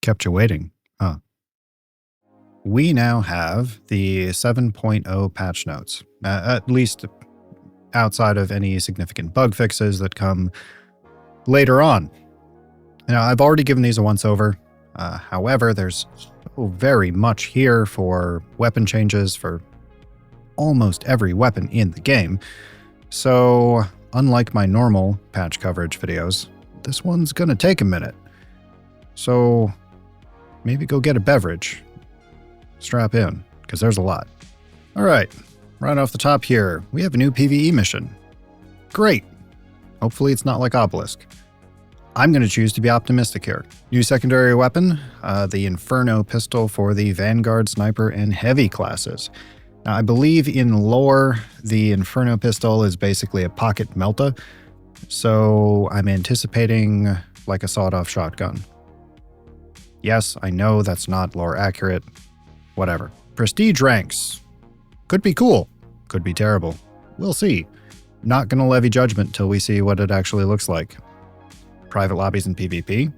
Kept you waiting, huh? We now have the 7.0 patch notes, at least outside of any significant bug fixes that come later on. Now, I've already given these a once-over. However, there's so very much here for weapon changes for almost every weapon in the game. So, unlike my normal patch coverage videos, this one's gonna take a minute. So, maybe go get a beverage. Strap in, because there's a lot. Alright, right off the top here, we have a new PVE mission. Great! Hopefully it's not like Obelisk. I'm going to choose to be optimistic here. New secondary weapon, the Inferno pistol for the Vanguard, Sniper, and Heavy classes. Now, I believe in lore, the Inferno pistol is basically a pocket melta, so I'm anticipating like a sawed-off shotgun. Yes, I know that's not lore accurate. Whatever. Prestige ranks. Could be cool. Could be terrible. We'll see. Not going to levy judgment till we see what it actually looks like. Private lobbies in PvP.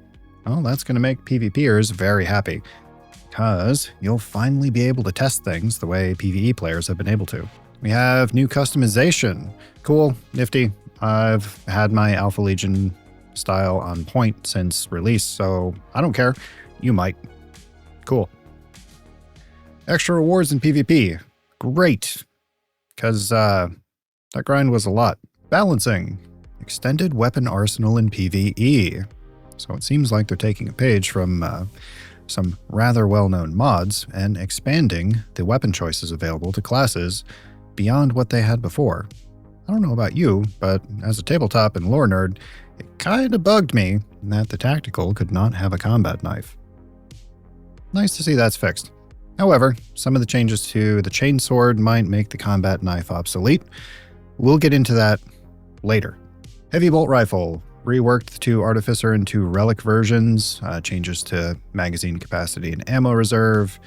Well, that's going to make PvPers very happy, because you'll finally be able to test things the way PvE players have been able to. We have new customization. Cool, nifty. I've had my Alpha Legion style on point since release, so I don't care. You might. Cool. Extra rewards in PvP. Great. Because that grind was a lot. Balancing. Extended weapon arsenal in PvE. So it seems like they're taking a page from some rather well-known mods and expanding the weapon choices available to classes beyond what they had before. I don't know about you, but as a tabletop and lore nerd, it kinda bugged me that the tactical could not have a combat knife. Nice to see that's fixed. However, some of the changes to the chainsword might make the combat knife obsolete. We'll get into that later. Heavy bolt rifle, reworked to Artificer and 2 relic versions, changes to magazine capacity and ammo reserve,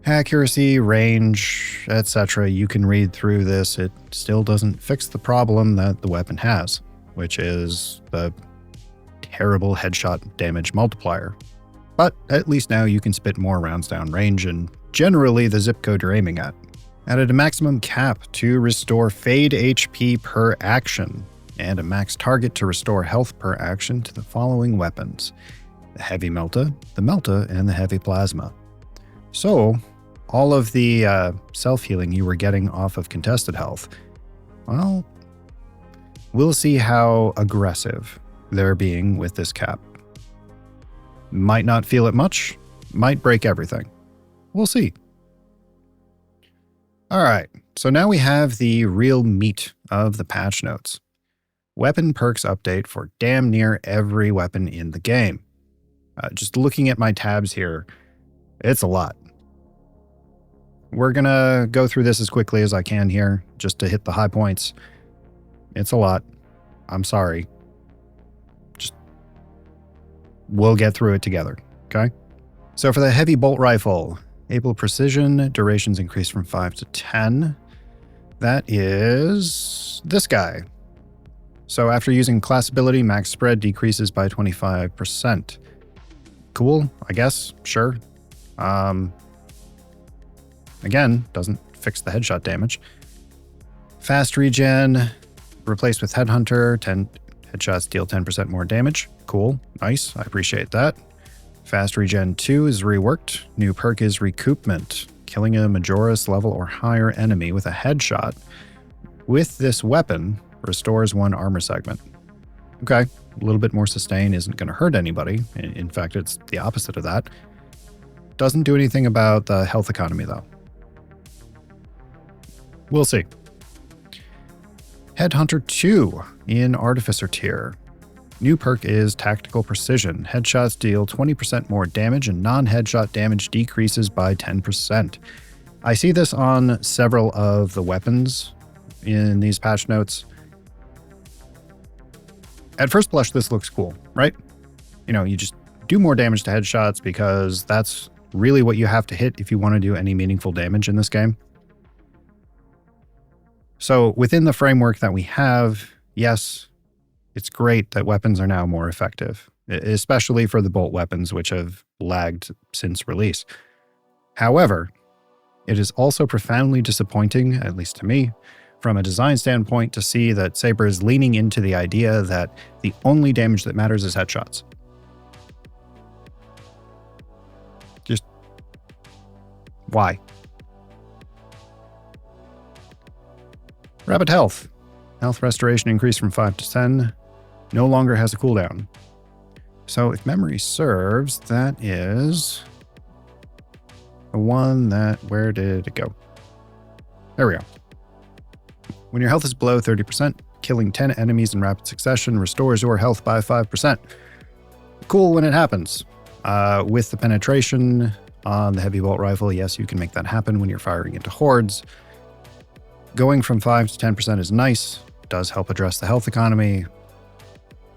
accuracy, range, etc. You can read through this. It still doesn't fix the problem that the weapon has, which is the terrible headshot damage multiplier. But at least now you can spit more rounds down range and generally the zip code you're aiming at. Added a maximum cap to restore fade HP per action, and a max target to restore health per action to the following weapons: the Heavy Melta, and the Heavy Plasma. So, all of the self-healing you were getting off of contested health, well, we'll see how aggressive they're being with this cap. Might not feel it much, might break everything. We'll see. Alright, so now we have the real meat of the patch notes. Weapon perks update for damn near every weapon in the game. Just looking at my tabs here, it's a lot. We're gonna go through this as quickly as I can here, just to hit the high points. It's a lot. I'm sorry. We'll get through it together, okay? So for the heavy bolt rifle, able precision, durations increased from 5 to 10. That is this guy. So after using class ability, max spread decreases by 25%. Cool, I guess, sure. Again, doesn't fix the headshot damage. Fast regen, replaced with Headhunter, 10 headshots deal 10% more damage. Cool, nice, I appreciate that. Fast regen 2 is reworked. New perk is recoupment, killing a Majoris level or higher enemy with a headshot with this weapon restores 1 armor segment. Okay, a little bit more sustain isn't going to hurt anybody. In fact, it's the opposite of that. Doesn't do anything about the health economy though. We'll see. Headhunter 2 in Artificer tier. New perk is Tactical Precision. Headshots deal 20% more damage and non-headshot damage decreases by 10%. I see this on several of the weapons in these patch notes. At first blush, this looks cool, right? You know, you just do more damage to headshots because that's really what you have to hit if you want to do any meaningful damage in this game. So within the framework that we have, yes, it's great that weapons are now more effective. especially for the bolt weapons, which have lagged since release. However, it is also profoundly disappointing, at least to me, from a design standpoint, to see that Saber is leaning into the idea that the only damage that matters is headshots. Just why? Rapid health. Health restoration increased from 5 to 10. No longer has a cooldown. So if memory serves, that is the one that, where did it go? There we go. When your health is below 30%, killing 10 enemies in rapid succession restores your health by 5%. Cool when it happens. With the penetration on the heavy bolt rifle, yes, you can make that happen when you're firing into hordes. Going from 5 to 10% is nice. Does help address the health economy.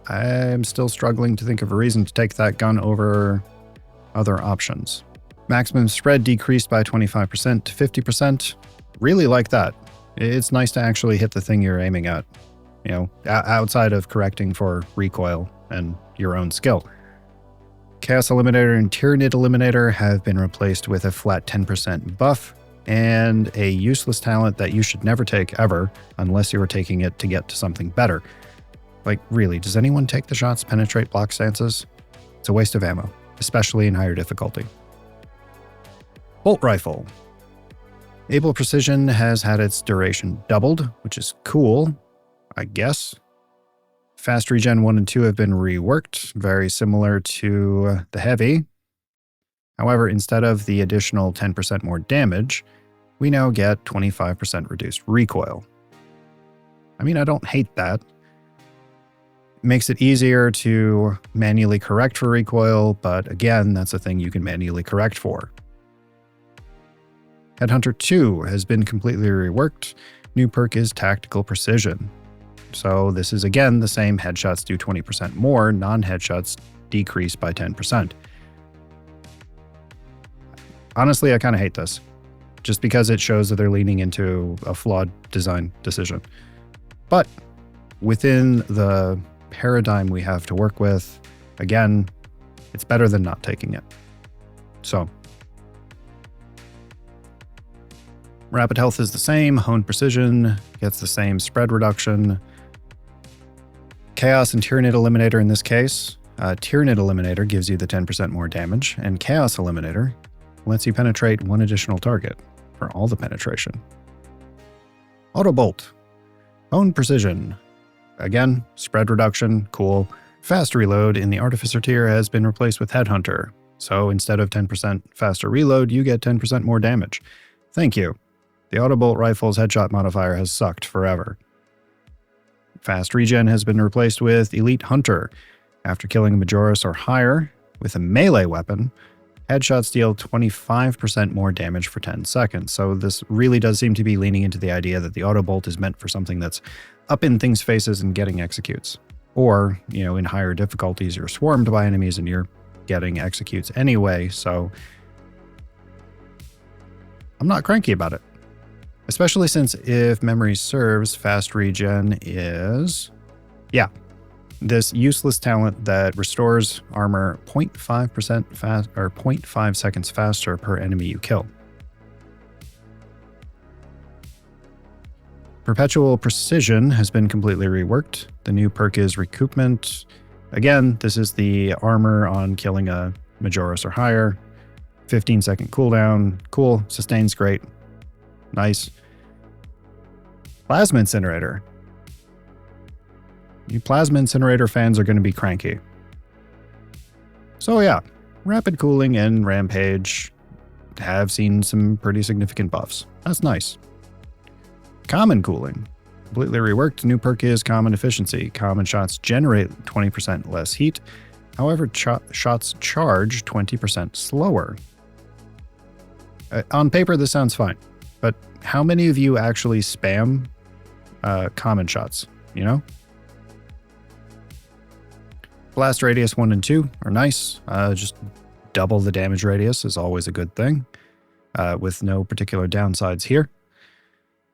I'm still struggling to think of a reason to take that gun over other options. Maximum spread decreased by 25% to 50%. Really like that. It's nice to actually hit the thing you're aiming at, you know, outside of correcting for recoil and your own skill. Chaos Eliminator and Tyranid Eliminator have been replaced with a flat 10% buff and a useless talent that you should never take ever unless you are taking it to get to something better. Like, really, does anyone take the shots penetrate block stances? It's a waste of ammo, especially in higher difficulty. Bolt Rifle. Able Precision has had its duration doubled, which is cool, I guess. Fast Regen 1 and 2 have been reworked, very similar to the Heavy. However, instead of the additional 10% more damage, we now get 25% reduced recoil. I mean, I don't hate that. It makes it easier to manually correct for recoil, but again, that's a thing you can manually correct for. Headhunter 2 has been completely reworked. New perk is Tactical Precision. So this is again the same, headshots do 20% more, non-headshots decrease by 10%. Honestly, I kind of hate this, just because it shows that they're leaning into a flawed design decision. But within the paradigm we have to work with, again, it's better than not taking it. So Rapid health is the same, honed precision gets the same spread reduction. Chaos and Tyranid Eliminator in this case. Tyranid Eliminator gives you the 10% more damage, and Chaos Eliminator lets you penetrate one additional target for all the penetration. Auto Bolt. Honed precision. Again, spread reduction, cool. Fast reload in the Artificer tier has been replaced with Headhunter. So instead of 10% faster reload, you get 10% more damage. Thank you. The Autobolt rifle's headshot modifier has sucked forever. Fast regen has been replaced with Elite Hunter. After killing a Majoris or higher with a melee weapon, headshots deal 25% more damage for 10 seconds. So this really does seem to be leaning into the idea that the Autobolt is meant for something that's up in things' faces and getting executes. Or, you know, in higher difficulties, you're swarmed by enemies and you're getting executes anyway, so I'm not cranky about it. Especially since, if memory serves, fast regen is, this useless talent that restores armor 0.5% fast, or 0.5 seconds faster per enemy you kill. Perpetual Precision has been completely reworked. The new perk is Recoupment. Again, this is the armor on killing a Majoris or higher. 15-second cooldown. Cool. Sustain's great. Nice. Plasma Incinerator. You Plasma Incinerator fans are going to be cranky. So yeah, Rapid Cooling and Rampage have seen some pretty significant buffs. That's nice. Common Cooling. Completely reworked. New perk is Common Efficiency. Common shots generate 20% less heat. However, shots charge 20% slower. On paper, this sounds fine. But how many of you actually spam common shots, you know? Blast radius 1 and 2 are nice. Just double the damage radius is always a good thing, with no particular downsides here.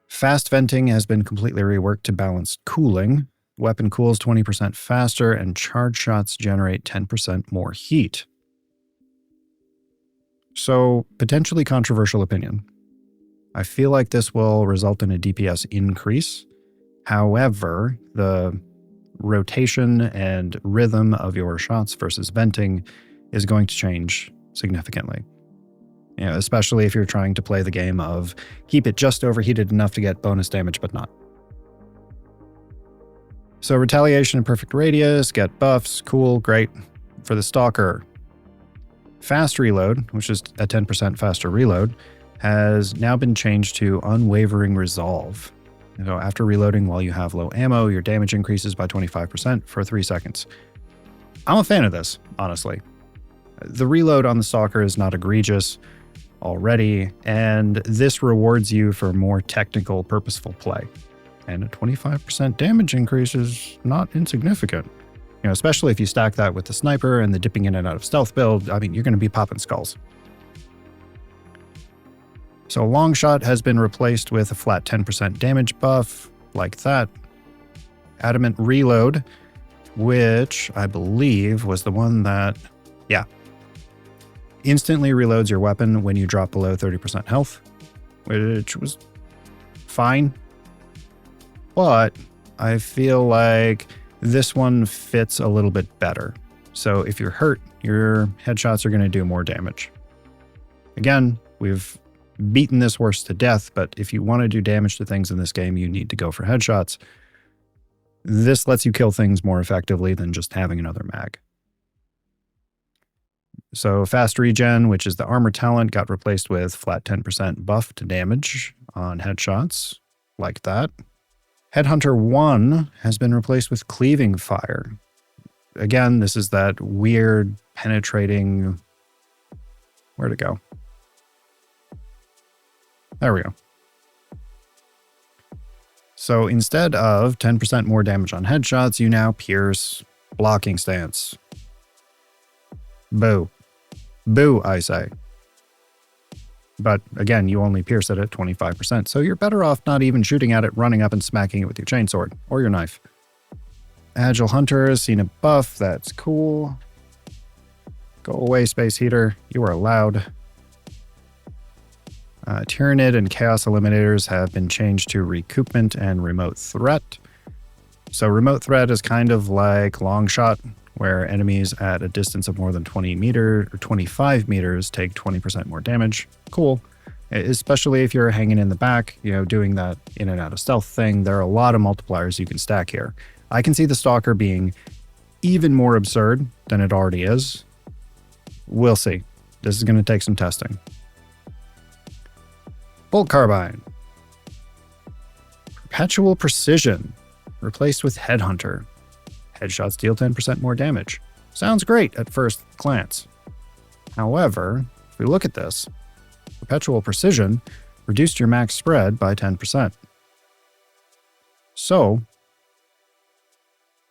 Fast venting has been completely reworked to balance cooling. Weapon cools 20% faster, and charge shots generate 10% more heat. So, potentially controversial opinion. I feel like this will result in a DPS increase. However, the rotation and rhythm of your shots versus venting is going to change significantly. Especially if you're trying to play the game of keep it just overheated enough to get bonus damage but not. So retaliation and perfect radius, get buffs, cool, great. For the Stalker, fast reload, which is a 10% faster reload, has now been changed to unwavering resolve. So after reloading while you have low ammo, your damage increases by 25% for 3 seconds. I'm a fan of this, honestly. The reload on the Stalker is not egregious already, and this rewards you for more technical, purposeful play. And a 25% damage increase is not insignificant. Especially if you stack that with the sniper and the dipping in and out of stealth build, I mean, you're going to be popping skulls. So Longshot has been replaced with a flat 10% damage buff, like that. Adamant Reload, which I believe was the one that, instantly reloads your weapon when you drop below 30% health, which was fine. But I feel like this one fits a little bit better. So if you're hurt, your headshots are going to do more damage. Again, we've beaten this horse to death, but if you want to do damage to things in this game, you need to go for headshots. This lets you kill things more effectively than just having another mag. So fast regen, which is the armor talent, got replaced with flat 10% buff to damage on headshots, like that. Headhunter 1 has been replaced with cleaving fire. Again, this is that weird penetrating... Where'd it go? There we go. So instead of 10% more damage on headshots, you now pierce blocking stance. Boo. Boo, I say. But again, you only pierce it at 25%, so you're better off not even shooting at it, running up and smacking it with your chainsword or your knife. Agile Hunter has seen a buff, that's cool. Go away, Space Heater, you are allowed. Tyrannid and Chaos Eliminators have been changed to Recoupment and Remote Threat. So Remote Threat is kind of like Longshot, where enemies at a distance of more than 20 meters or 25 meters take 20% more damage. Cool. Especially if you're hanging in the back, doing that in and out of stealth thing. There are a lot of multipliers you can stack here. I can see the Stalker being even more absurd than it already is. We'll see. This is going to take some testing. Bolt Carbine. Perpetual Precision, replaced with Headhunter. Headshots deal 10% more damage. Sounds great at first glance. However, if we look at this, Perpetual Precision reduced your max spread by 10%. So,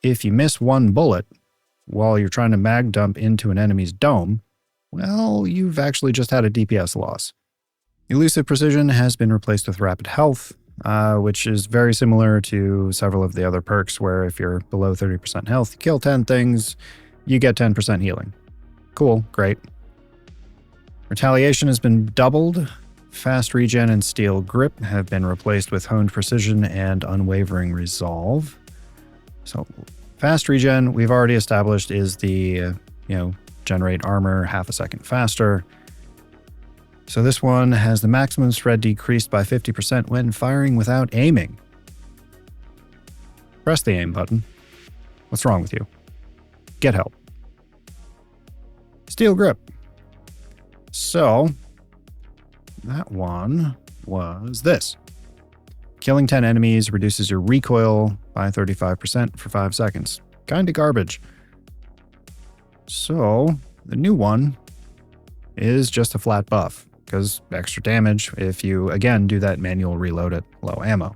if you miss one bullet while you're trying to mag dump into an enemy's dome, well, you've actually just had a DPS loss. Elusive Precision has been replaced with Rapid Health, which is very similar to several of the other perks where if you're below 30% health, you kill 10 things, you get 10% healing. Cool, great. Retaliation has been doubled. Fast Regen and Steel Grip have been replaced with Honed Precision and Unwavering Resolve. So Fast Regen, we've already established, is the, generate armor half a second faster. So this one has the maximum spread decreased by 50% when firing without aiming. Press the aim button. What's wrong with you? Get help. Steel Grip. So, that one was this. Killing 10 enemies reduces your recoil by 35% for 5 seconds. Kinda garbage. So, the new one is just a flat buff, because extra damage if you, again, do that manual reload at low ammo.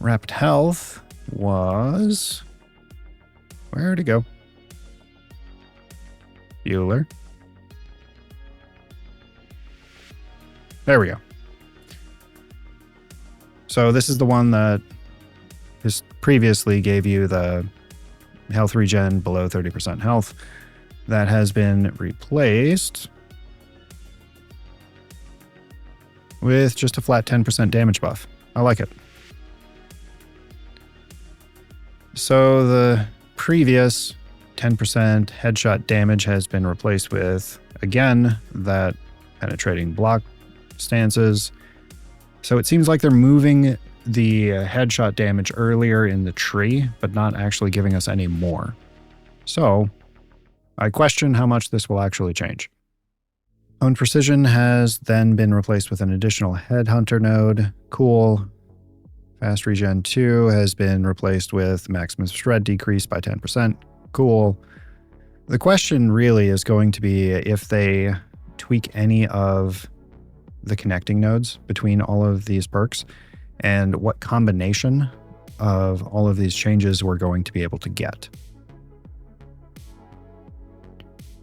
Rapid Health was... Where'd it go? Bueller. There we go. So this is the one that previously gave you the health regen below 30% health. That has been replaced with just a flat 10% damage buff. I like it. So the previous 10% headshot damage has been replaced with, again, that penetrating block stances. So it seems like they're moving the headshot damage earlier in the tree, but not actually giving us any more. So I question how much this will actually change. Own Precision has then been replaced with an additional Headhunter node. Cool. Fast Regen 2 has been replaced with maximum spread decrease by 10%. Cool. The question really is going to be if they tweak any of the connecting nodes between all of these perks and what combination of all of these changes we're going to be able to get.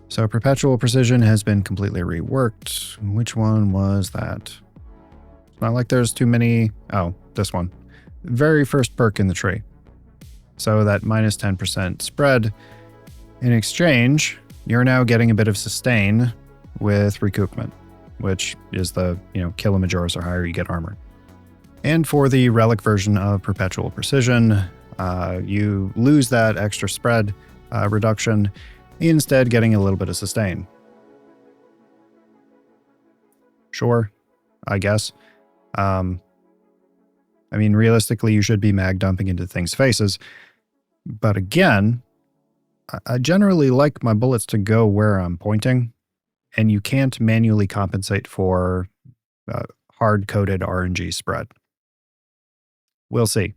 So Perpetual Precision has been completely reworked. Which one was that? It's not like there's too many. Oh, this one. Very first perk in the tree. So that minus 10% spread. In exchange, you're now getting a bit of sustain with recoupment, which is the, kill a Majoris or higher, you get armor. And for the relic version of Perpetual Precision, you lose that extra spread reduction, instead getting a little bit of sustain. Sure, I guess. Realistically, you should be mag dumping into things' faces. But again, I generally like my bullets to go where I'm pointing, and you can't manually compensate for hard-coded RNG spread. We'll see.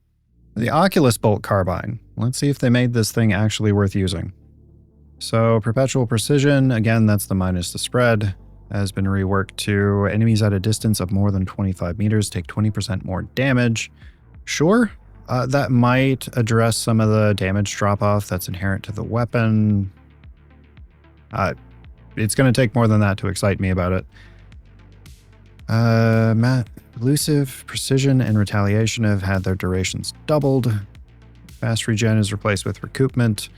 The Oculus Bolt Carbine. Let's see if they made this thing actually worth using. So Perpetual Precision, again, that's the minus the spread, has been reworked to enemies at a distance of more than 25 meters take 20% more damage. Sure, that might address some of the damage drop-off that's inherent to the weapon. It's going to take more than that to excite me about it. Elusive, Precision, and Retaliation have had their durations doubled. Fast Regen is replaced with Recoupment.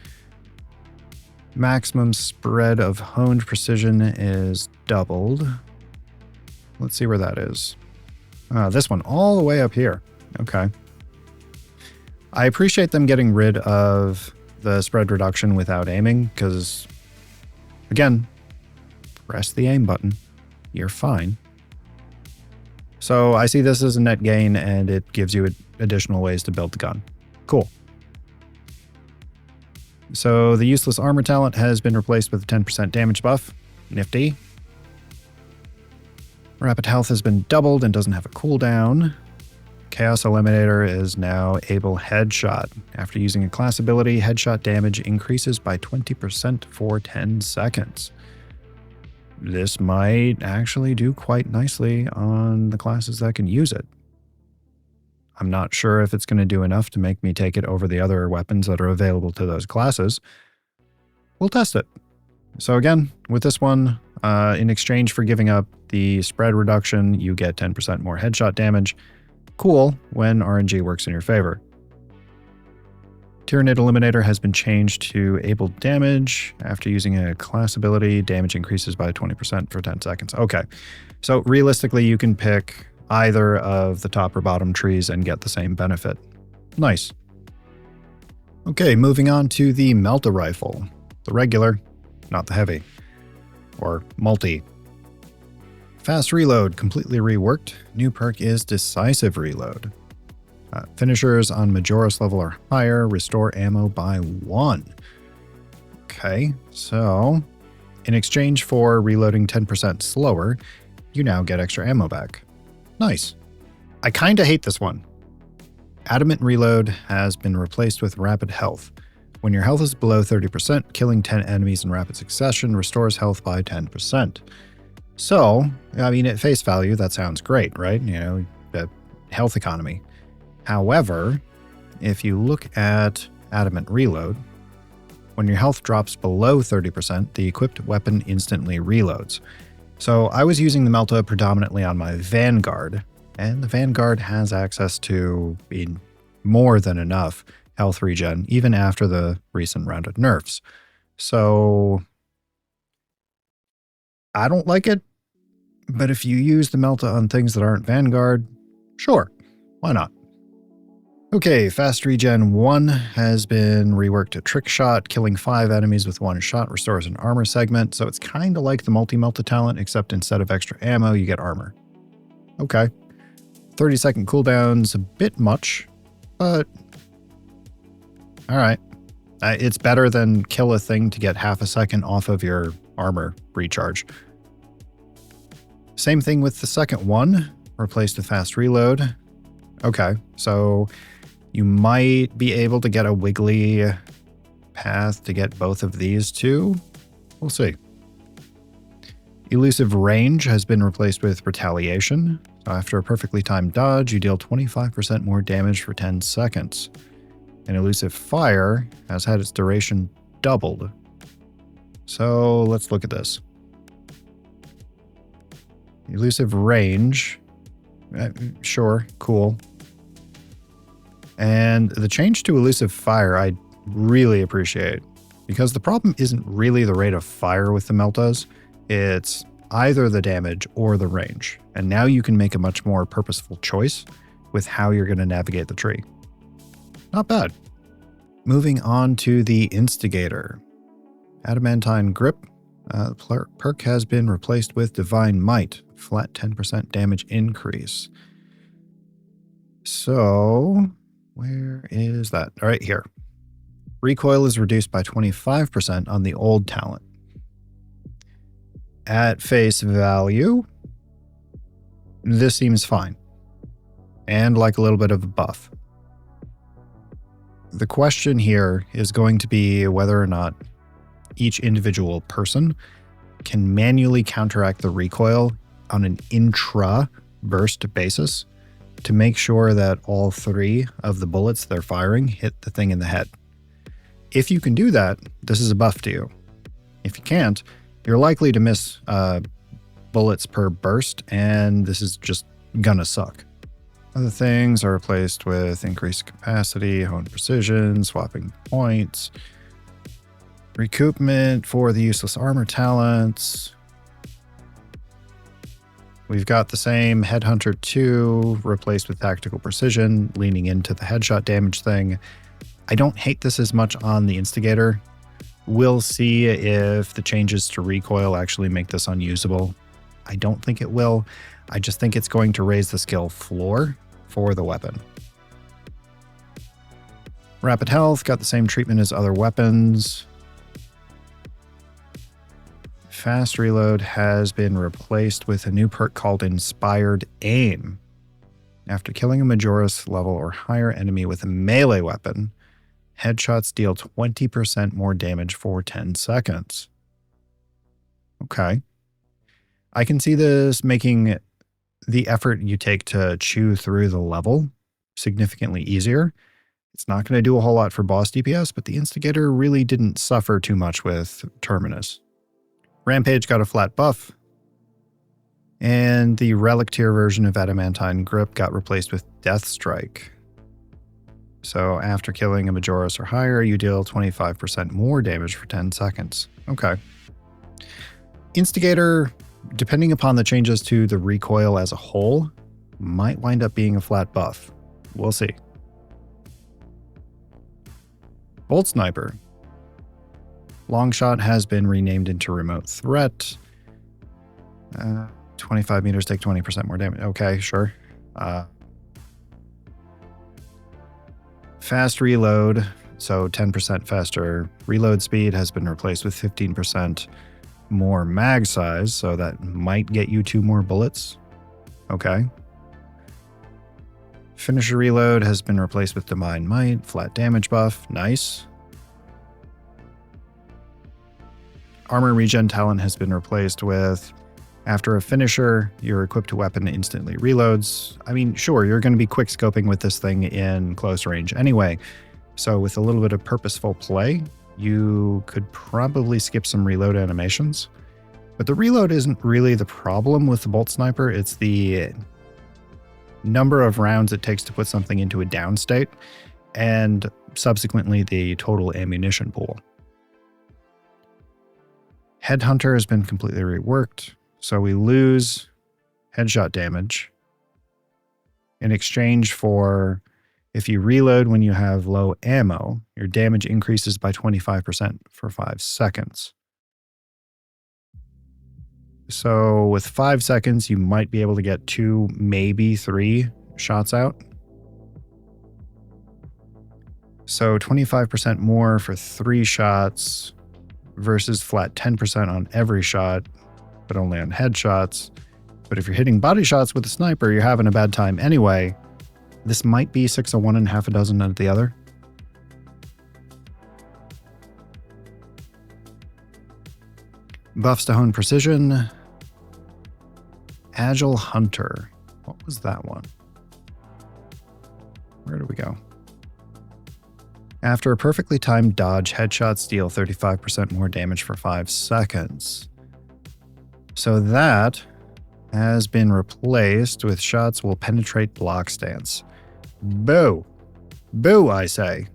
Maximum spread of Honed Precision is doubled. Let's see where that is. This one, all the way up here. Okay. I appreciate them getting rid of the spread reduction without aiming, because, again, press the aim button. You're fine. So I see this as a net gain, and it gives you additional ways to build the gun. Cool. So the useless armor talent has been replaced with a 10% damage buff. Nifty. Rapid health has been doubled and doesn't have a cooldown. Chaos Eliminator is now able headshot. After using a class ability, headshot damage increases by 20% for 10 seconds. This might actually do quite nicely on the classes that can use it. I'm not sure if it's going to do enough to make me take it over the other weapons that are available to those classes. We'll test it. So again, with this one, in exchange for giving up the spread reduction, you get 10% more headshot damage. Cool when RNG works in your favor. Tyranid Eliminator has been changed to able damage. After using a class ability, damage increases by 20% for 10 seconds. Okay, so realistically, you can pick either of the top or bottom trees and get the same benefit. Nice. Okay, moving on to the Melta Rifle. The regular, not the heavy. Or multi. Fast Reload, completely reworked. New perk is Decisive Reload. Finishers on Majoris level or higher restore ammo by 1. Okay, so in exchange for reloading 10% slower, you now get extra ammo back. Nice. I kinda hate this one. Adamant Reload has been replaced with Rapid Health. When your health is below 30%, killing 10 enemies in rapid succession restores health by 10%. So, at face value, that sounds great, right? Health economy. However, if you look at Adamant Reload, when your health drops below 30%, the equipped weapon instantly reloads. So I was using the Melta predominantly on my Vanguard, and the Vanguard has access to more than enough health regen, even after the recent rounded nerfs. So I don't like it, but if you use the Melta on things that aren't Vanguard, sure, why not? Okay, Fast Regen 1 has been reworked to Trick Shot. Killing 5 enemies with 1 shot restores an armor segment, so it's kind of like the multi-Melta talent, except instead of extra ammo, you get armor. Okay. 30-second cooldown's a bit much, but alright. It's better than kill a thing to get half a second off of your armor recharge. Same thing with the second one, replaced with Fast Reload. Okay, so you might be able to get a wiggly path to get both of these too. We'll see. Elusive Range has been replaced with Retaliation. So after a perfectly timed dodge, you deal 25% more damage for 10 seconds. And Elusive Fire has had its duration doubled. So let's look at this. Elusive Range. Sure, cool. And the change to Elusive Fire I really appreciate, because the problem isn't really the rate of fire with the Meltas, it's either the damage or the range. And now you can make a much more purposeful choice with how you're going to navigate the tree. Not bad. Moving on to the Instigator. Adamantine Grip. Perk has been replaced with Divine Might. Flat 10% damage increase. So where is that? All right, here. Recoil is reduced by 25% on the old talent. At face value, this seems fine. And like a little bit of a buff. The question here is going to be whether or not each individual person can manually counteract the recoil on an intra-burst basis to make sure that all 3 of the bullets they're firing hit the thing in the head. If you can do that, this is a buff to you. If you can't, you're likely to miss bullets per burst, and this is just gonna suck. Other things are replaced with increased capacity, honed precision, swapping points, recoupment for the useless armor talents. We've got the same Headhunter 2 replaced with Tactical Precision, leaning into the headshot damage thing. I don't hate this as much on the Instigator. We'll see if the changes to recoil actually make this unusable. I don't think it will. I just think it's going to raise the skill floor for the weapon. Rapid Health got the same treatment as other weapons. Fast Reload has been replaced with a new perk called Inspired Aim. After killing a Majoris level or higher enemy with a melee weapon, headshots deal 20% more damage for 10 seconds. Okay. I can see this making the effort you take to chew through the level significantly easier. It's not going to do a whole lot for boss DPS, but the Instigator really didn't suffer too much with Terminus. Rampage got a flat buff, and the Relic tier version of Adamantine Grip got replaced with Death Strike. So after killing a Majoris or higher, you deal 25% more damage for 10 seconds. Okay. Instigator, depending upon the changes to the recoil as a whole, might wind up being a flat buff. We'll see. Bolt Sniper. Longshot has been renamed into Remote Threat. 25 meters take 20% more damage. Okay, sure. Fast Reload, so 10% faster reload speed, has been replaced with 15% more mag size, so that might get you 2 more bullets. Okay. Finisher Reload has been replaced with Divine Might, flat damage buff. Nice. Armor Regen talent has been replaced with, after a finisher, your equipped weapon instantly reloads. I mean, sure, you're going to be quick scoping with this thing in close range anyway. So with a little bit of purposeful play, you could probably skip some reload animations. But the reload isn't really the problem with the Bolt Sniper. It's the number of rounds it takes to put something into a down state, and subsequently the total ammunition pool. Headhunter has been completely reworked, so we lose headshot damage in exchange for, if you reload when you have low ammo, your damage increases by 25% for 5 seconds. So with 5 seconds, you might be able to get 2, maybe 3 shots out. So 25% more for 3 shots versus flat 10% on every shot, but only on headshots. But if you're hitting body shots with a sniper, you're having a bad time anyway. This might be 6 of one and half a dozen of the other. Buffs to hone precision. Agile Hunter. What was that one? Where do we go? After a perfectly timed dodge, headshots deal 35% more damage for 5 seconds. So that has been replaced with shots will penetrate block stance. Boo! Boo, I say.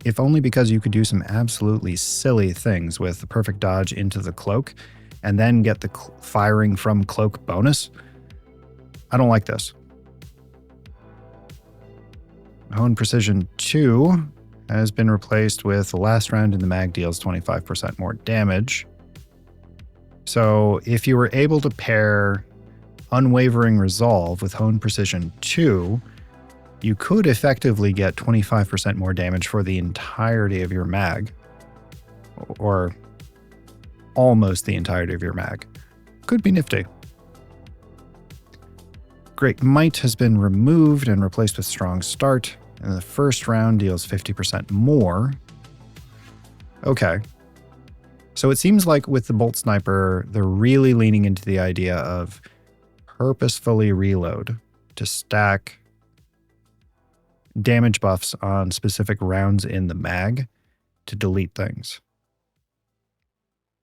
If only because you could do some absolutely silly things with the perfect dodge into the cloak and then get the firing from cloak bonus. I don't like this. Hone Precision 2 has been replaced with the last round in the mag deals 25% more damage. So if you were able to pair Unwavering Resolve with Hone Precision 2, you could effectively get 25% more damage for the entirety of your mag. Or almost the entirety of your mag. Could be nifty. Great Might has been removed and replaced with Strong Start, and the first round deals 50% more. Okay. So it seems like with the Bolt Sniper, they're really leaning into the idea of purposefully reload to stack damage buffs on specific rounds in the mag to delete things.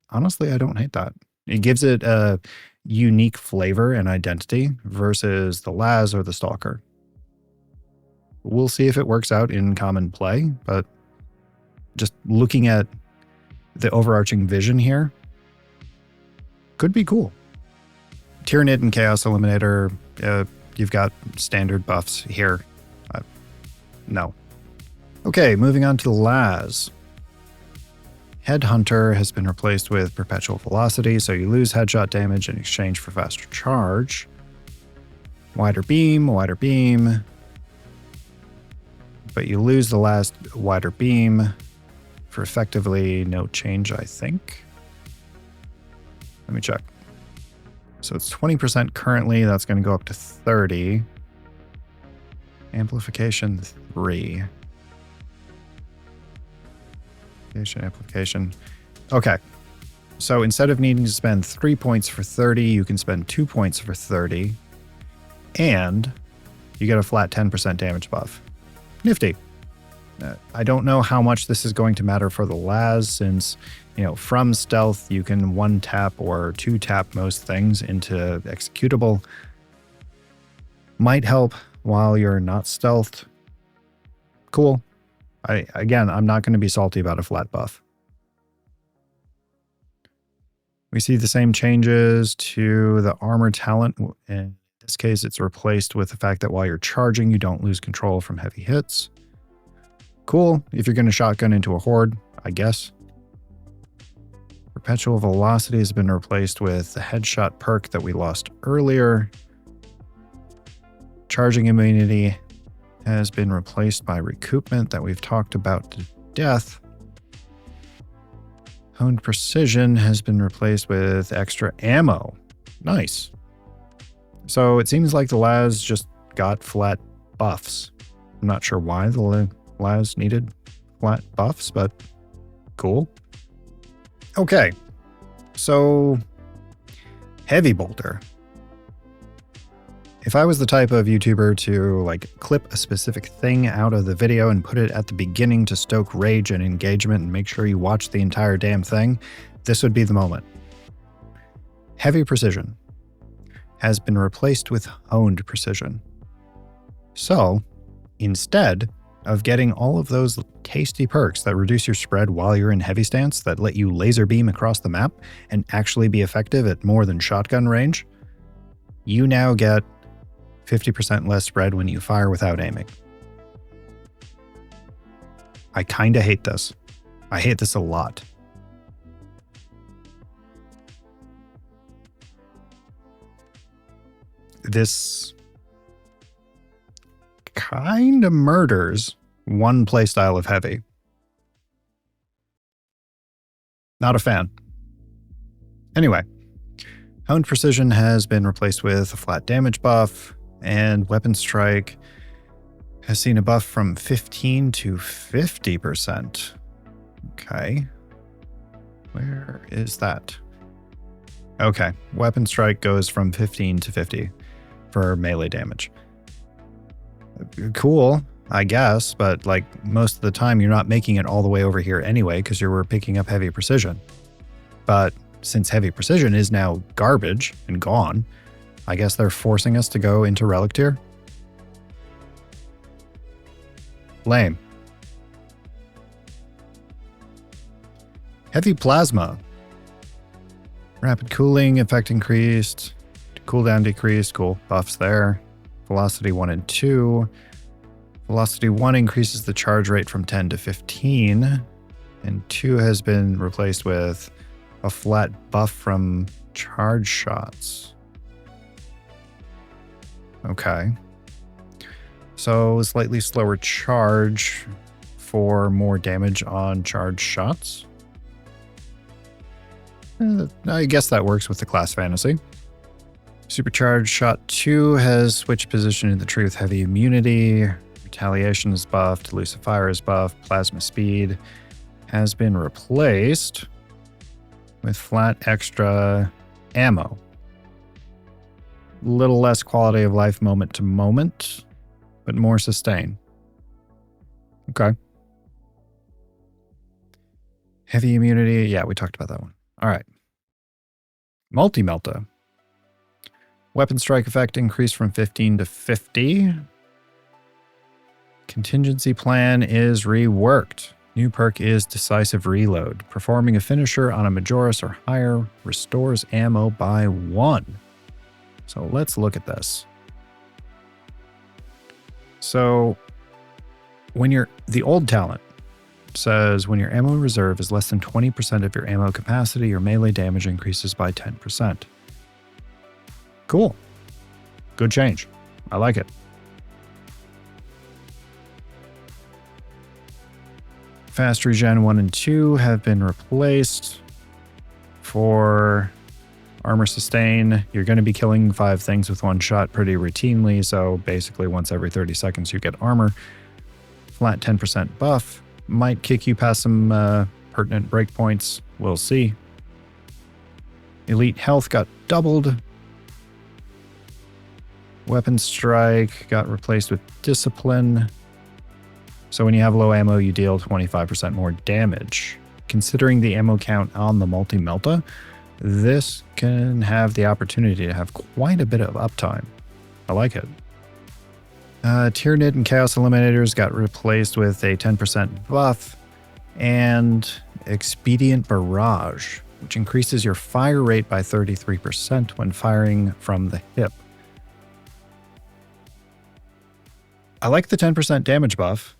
Honestly, I don't hate that. It gives it a unique flavor and identity versus the Laz or the Stalker. We'll see if it works out in common play, but just looking at the overarching vision here, could be cool. Tyranid and Chaos Eliminator, you've got standard buffs here. No. Okay, moving on to the Laz. Headhunter has been replaced with Perpetual Velocity, so you lose headshot damage in exchange for faster charge. Wider beam, but you lose the last wider beam for effectively no change, I think. Let me check. So it's 20% currently, that's going to go up to 30. Amplification 3. Amplification. Okay. So instead of needing to spend 3 points for 30, you can spend 2 points for 30. And you get a flat 10% damage buff. Nifty. I don't know how much this is going to matter for the Laz, since, from stealth, you can 1-tap or 2-tap most things into executable. Might help while you're not stealthed. Cool. I'm not going to be salty about a flat buff. We see the same changes to the armor talent. In this case, it's replaced with the fact that while you're charging, you don't lose control from heavy hits. Cool, if you're going to shotgun into a horde, I guess. Perpetual Velocity has been replaced with the headshot perk that we lost earlier. Charging immunity has been replaced by recoupment that we've talked about to death. Honed Precision has been replaced with extra ammo. Nice. So it seems like the Laz just got flat buffs. I'm not sure why the Laz needed flat buffs, but cool. Okay, so Heavy Bolter. If I was the type of YouTuber to clip a specific thing out of the video and put it at the beginning to stoke rage and engagement and make sure you watch the entire damn thing, this would be the moment. Heavy Precision. has been replaced with honed precision. So, instead of getting all of those tasty perks that reduce your spread while you're in heavy stance that let you laser beam across the map and actually be effective at more than shotgun range, you now get 50% less spread when you fire without aiming. I kinda hate this. I hate this a lot. This kinda murders one playstyle of heavy. Not a fan. Anyway, honed precision has been replaced with a flat damage buff, and weapon strike has seen a buff from 15 to 50%. Okay. Where is that? Okay. Weapon strike goes from 15 to 50 for melee damage. Cool, I guess, but like most of the time you're not making it all the way over here anyway because you're picking up heavy precision. But since heavy precision is now garbage and gone, I guess they're forcing us to go into relic tier. Lame. Heavy plasma. Rapid cooling effect increased. Cooldown decreased. Cool. Buffs there. Velocity 1 and 2. Velocity 1 increases the charge rate from 10 to 15. And 2 has been replaced with a flat buff from charge shots. Okay. So slightly slower charge for more damage on charge shots. I guess that works with the class fantasy. Supercharged Shot 2 has switched position in the tree with heavy immunity. Retaliation is buffed. Elusive Fire is buffed. Plasma Speed has been replaced with flat extra ammo. Little less quality of life moment to moment, but more sustain. Okay. Heavy immunity. Yeah, we talked about that one. All right. Multi-Melta. Weapon strike effect increased from 15 to 50. Contingency plan is reworked. New perk is Decisive Reload. Performing a finisher on a Majoris or higher restores ammo by 1. So let's look at this. So when the old talent says when your ammo reserve is less than 20% of your ammo capacity, your melee damage increases by 10%. Cool. Good change. I like it. Fast regen 1 and 2 have been replaced. For armor sustain, you're going to be killing 5 things with 1 shot pretty routinely, so basically once every 30 seconds you get armor. Flat 10% buff might kick you past some pertinent breakpoints. We'll see. Elite health got doubled. Weapon strike got replaced with discipline. So when you have low ammo, you deal 25% more damage. Considering the ammo count on the multi-melta, this can have the opportunity to have quite a bit of uptime. I like it. Tyrannid and Chaos Eliminators got replaced with a 10% buff and Expedient Barrage, which increases your fire rate by 33% when firing from the hip. I like the 10% damage buff.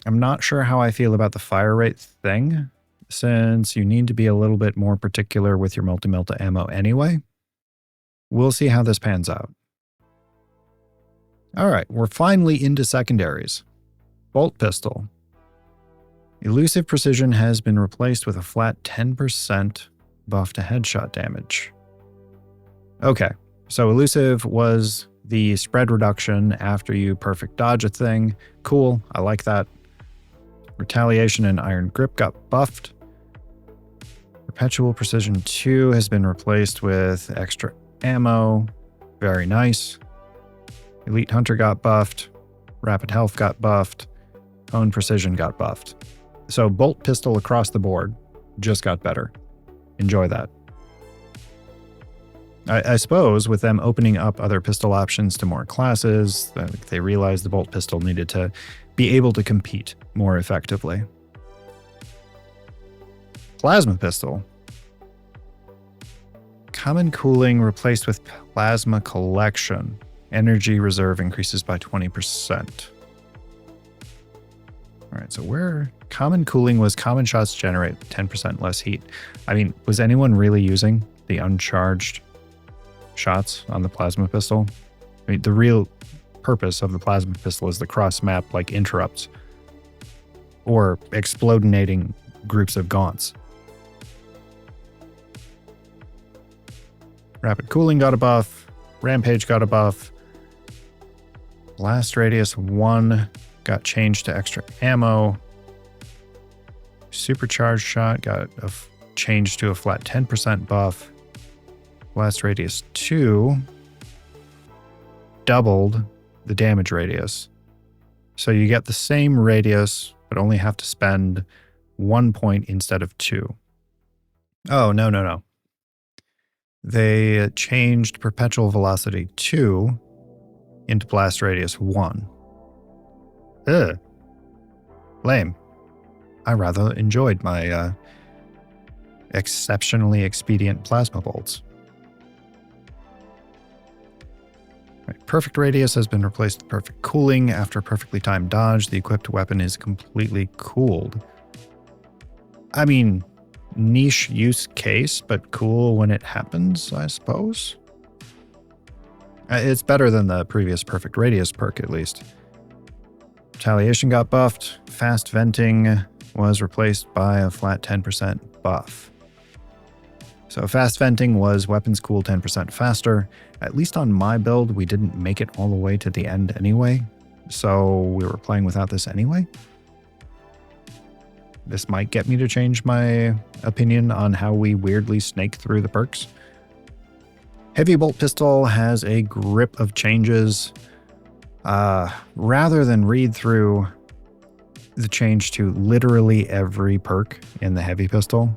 I'm not sure how I feel about the fire rate thing, since you need to be a little bit more particular with your multi-melta ammo anyway. We'll see how this pans out. All right, we're finally into secondaries. Bolt pistol. Elusive precision has been replaced with a flat 10% buff to headshot damage. Okay, so elusive was the spread reduction after you perfect dodge a thing. Cool, I like that. Retaliation and Iron Grip got buffed. Perpetual Precision 2 has been replaced with extra ammo. Very nice. Elite Hunter got buffed. Rapid Health got buffed. Honed Precision got buffed. So Bolt Pistol across the board just got better. Enjoy that. I suppose with them opening up other pistol options to more classes, they realized the bolt pistol needed to be able to compete more effectively. Plasma pistol. Common cooling replaced with plasma collection. Energy reserve increases by 20%. All right, so where common cooling was common shots generate 10% less heat. I mean, was anyone really using the uncharged shots on the plasma pistol? I mean, the real purpose of the plasma pistol is the cross-map like interrupts or explodinating groups of gaunts. Rapid cooling got a buff. Rampage got a buff. Blast radius 1 got changed to extra ammo. Supercharged shot got changed to a flat 10% buff. Blast radius 2 doubled the damage radius. So you get the same radius, but only have to spend 1 point instead of 2. Oh, no. They changed perpetual velocity 2 into blast radius 1. Ugh. Lame. I rather enjoyed my exceptionally expedient plasma bolts. Right, perfect radius has been replaced with perfect cooling. After a perfectly timed dodge, the equipped weapon is completely cooled. I mean, niche use case, but cool when it happens, I suppose. It's better than the previous perfect radius perk, at least. Retaliation got buffed. Fast venting was replaced by a flat 10% buff. So fast venting was weapons cool 10% faster. At least on my build, we didn't make it all the way to the end anyway. So we were playing without this anyway. This might get me to change my opinion on how we weirdly snake through the perks. Heavy bolt pistol has a grip of changes. Rather than read through the change to literally every perk in the heavy pistol,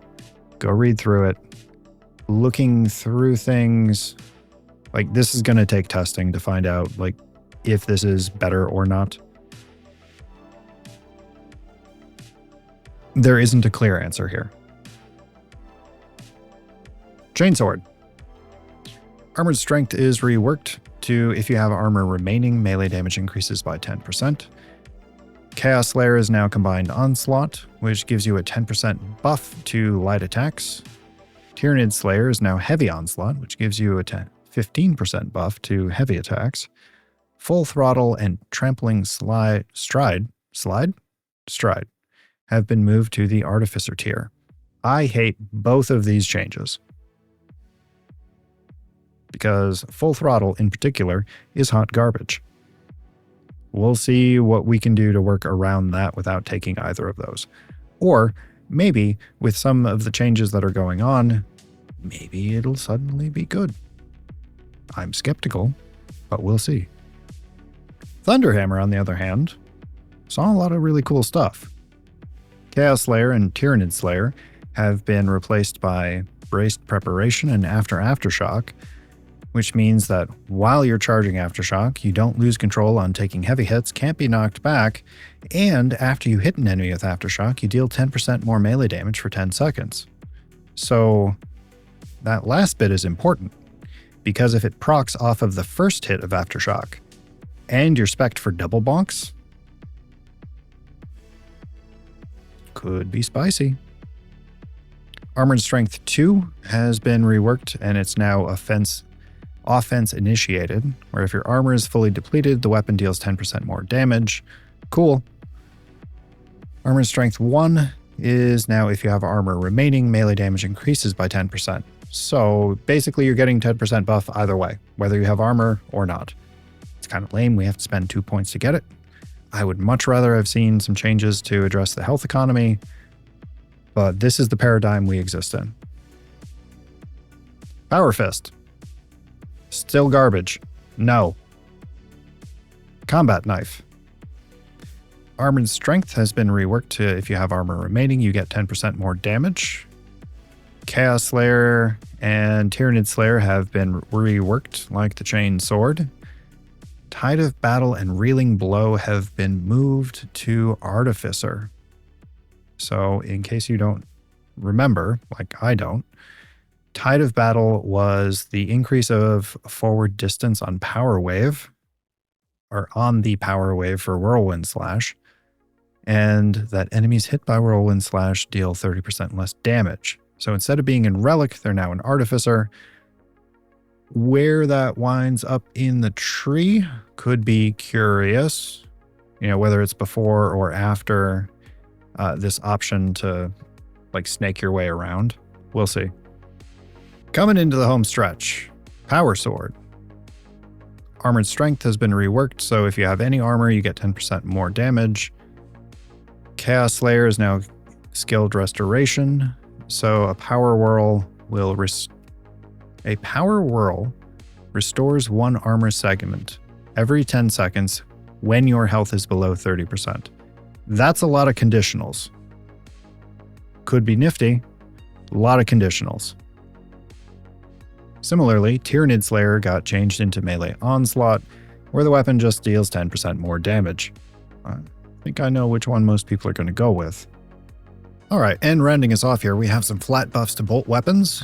go read through it. Looking through things, like this is going to take testing to find out like if this is better or not. There isn't a clear answer here. Chainsword. Armored strength is reworked to if you have armor remaining, melee damage increases by 10%. Chaos Slayer is now combined onslaught, which gives you a 10% buff to light attacks. Tyrannid Slayer is now heavy onslaught, which gives you a 15% buff to heavy attacks. Full throttle and trampling stride have been moved to the Artificer tier. I hate both of these changes, because full throttle in particular is hot garbage. We'll see what we can do to work around that without taking either of those. Or maybe with some of the changes that are going on, maybe it'll suddenly be good. I'm skeptical, but we'll see. Thunderhammer, on the other hand, saw a lot of really cool stuff. Chaos Slayer and Tyrannid Slayer have been replaced by Braced Preparation and Aftershock, which means that while you're charging Aftershock, you don't lose control on taking heavy hits, can't be knocked back, and after you hit an enemy with Aftershock, you deal 10% more melee damage for 10 seconds. So that last bit is important, because if it procs off of the first hit of Aftershock, and you're spec'd for double bonks, could be spicy. Armored Strength 2 has been reworked, and it's now offense initiated, where if your armor is fully depleted, the weapon deals 10% more damage. Cool. Armored Strength 1 is now if you have armor remaining, melee damage increases by 10%. So basically you're getting 10% buff either way, whether you have armor or not. It's kind of lame, we have to spend 2 points to get it. I would much rather have seen some changes to address the health economy, but this is the paradigm we exist in. Power Fist. Still garbage. No. Combat Knife. Armored Strength has been reworked to if you have armor remaining, you get 10% more damage. Chaos Slayer and Tyranid Slayer have been reworked like the Chain Sword. Tide of Battle and Reeling Blow have been moved to Artificer. So in case you don't remember, like I don't, Tide of Battle was the increase of forward distance on Power Wave, or on the Power Wave for Whirlwind Slash, and that enemies hit by Whirlwind Slash deal 30% less damage. So instead of being in Relic, they're now in Artificer. Where that winds up in the tree could be curious, whether it's before or after this option to like snake your way around. We'll see. Coming into the home stretch, Power Sword. Armored Strength has been reworked, so if you have any armor, you get 10% more damage. Chaos Slayer is now skilled Restoration, so a Power Whirl restores one armor segment every 10 seconds when your health is below 30%. That's a lot of conditionals. Could be nifty. A lot of conditionals. Similarly, Tyranid Slayer got changed into Melee Onslaught, where the weapon just deals 10% more damage. I think I know which one most people are going to go with. Alright, and rounding us off here, we have some flat buffs to bolt weapons.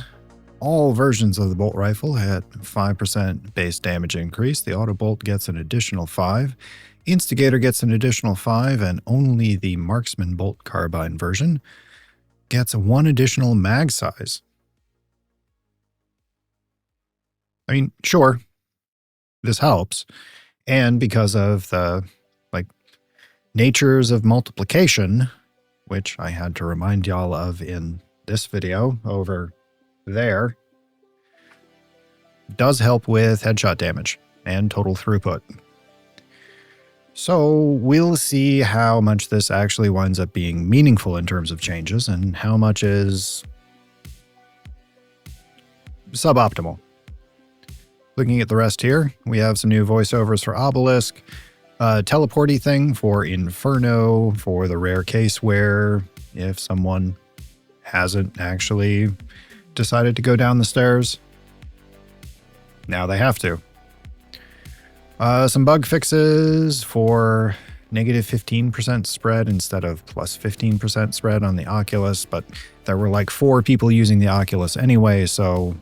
All versions of the bolt rifle had 5% base damage increase. The auto bolt gets an additional 5. Instigator gets an additional 5, and only the Marksman bolt carbine version gets 1 additional mag size. I mean, sure, this helps. And because of the natures of multiplication, which I had to remind y'all of in this video over there, does help with headshot damage and total throughput. So we'll see how much this actually winds up being meaningful in terms of changes and how much is suboptimal. Looking at the rest here, we have some new voiceovers for Obelisk, teleporty thing for Inferno, for the rare case where if someone hasn't actually decided to go down the stairs, now they have to. Some bug fixes for negative 15% spread instead of plus 15% spread on the Oculus, but there were like 4 people using the Oculus anyway, so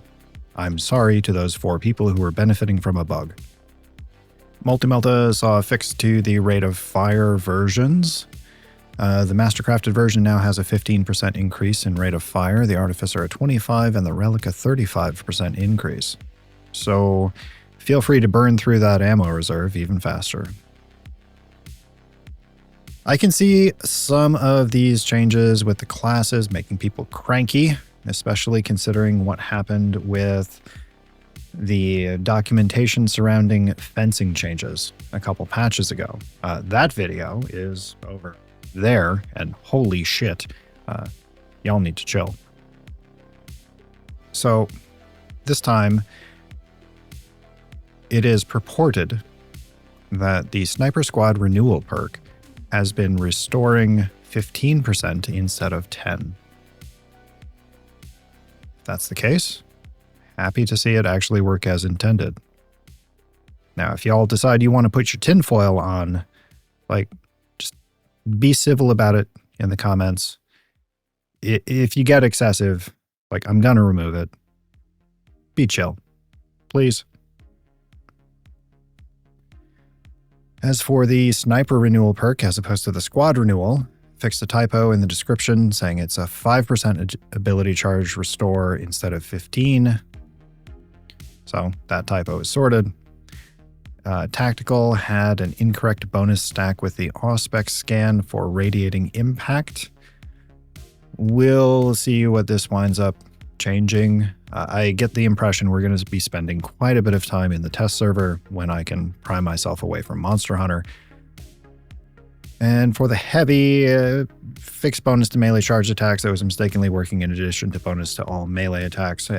I'm sorry to those 4 people who were benefiting from a bug. Multi-Melta saw a fix to the rate of fire versions. The Mastercrafted version now has a 15% increase in rate of fire, the Artificer a 25%, and the Relic a 35% increase. So feel free to burn through that ammo reserve even faster. I can see some of these changes with the classes making people cranky, especially considering what happened with the documentation surrounding fencing changes a couple patches ago. That video is over there, and holy shit, y'all need to chill. So this time, it is purported that the Sniper Squad Renewal perk has been restoring 15% instead of 10%. If that's the case, happy to see it actually work as intended. Now, if y'all decide you want to put your tinfoil on, just be civil about it in the comments. If you get excessive, I'm going to remove it. Be chill, please. As for the Sniper Renewal perk, as opposed to the Squad Renewal, fixed a typo in the description saying it's a 5% ability charge restore instead of 15%. So that typo is sorted. Tactical had an incorrect bonus stack with the Auspex scan for Radiating Impact. We'll see what this winds up changing. I get the impression we're going to be spending quite a bit of time in the test server when I can pry myself away from Monster Hunter. And for the heavy, fixed bonus to melee charge attacks that was mistakenly working in addition to bonus to all melee attacks,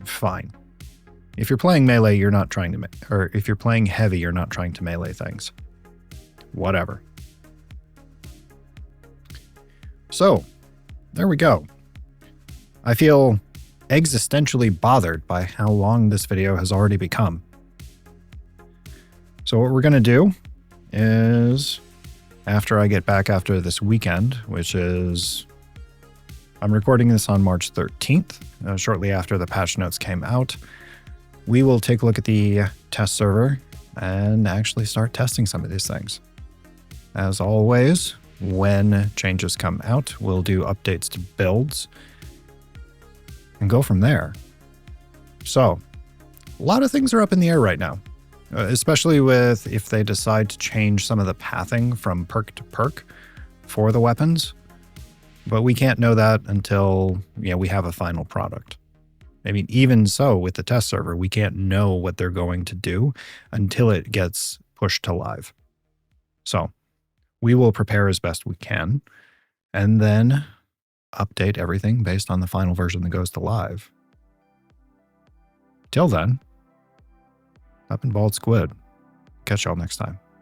fine. If you're playing melee, you're not trying to, or if you're playing heavy, you're not trying to melee things. Whatever. So, there we go. I feel existentially bothered by how long this video has already become. So what we're going to do is, after I get back after this weekend, which is, I'm recording this on March 13th, shortly after the patch notes came out, we will take a look at the test server and actually start testing some of these things. As always, when changes come out, we'll do updates to builds and go from there. So, a lot of things are up in the air right now, especially with if they decide to change some of the pathing from perk to perk for the weapons. But we can't know that until we have a final product. I mean, even so, with the test server, we can't know what they're going to do until it gets pushed to live. So we will prepare as best we can and then update everything based on the final version that goes to live. Till then, up in bald squid. Catch y'all next time.